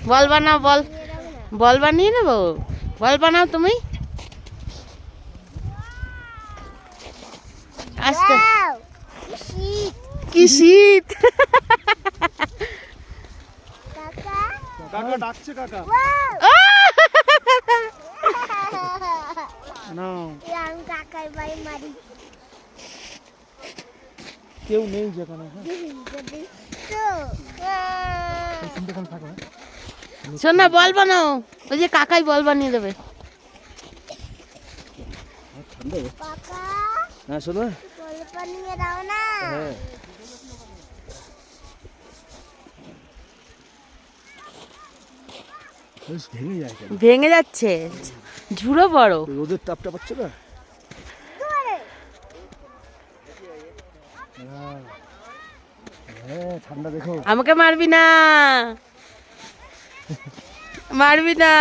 বল বানাও, বল বল বানিয়ে নেবো। বল বানাও তুমি। আস্তে। কি শীত। কাকা ডাকছে, কাকা কেউ নেই যেখানে। শোন না, বল বানাও। ওই যে কাকাই বল বানিয়ে দেবে। হ্যাঁ শোনো, হ্যাঁ ভেঙে যায় কেন? ভেঙে যাচ্ছে, ঝুড়ো বড়। রোদের তাপটা পাচ্ছে না। হ্যাঁ ঠান্ডা দেখো। আমাকে মারবি না, মারবি না।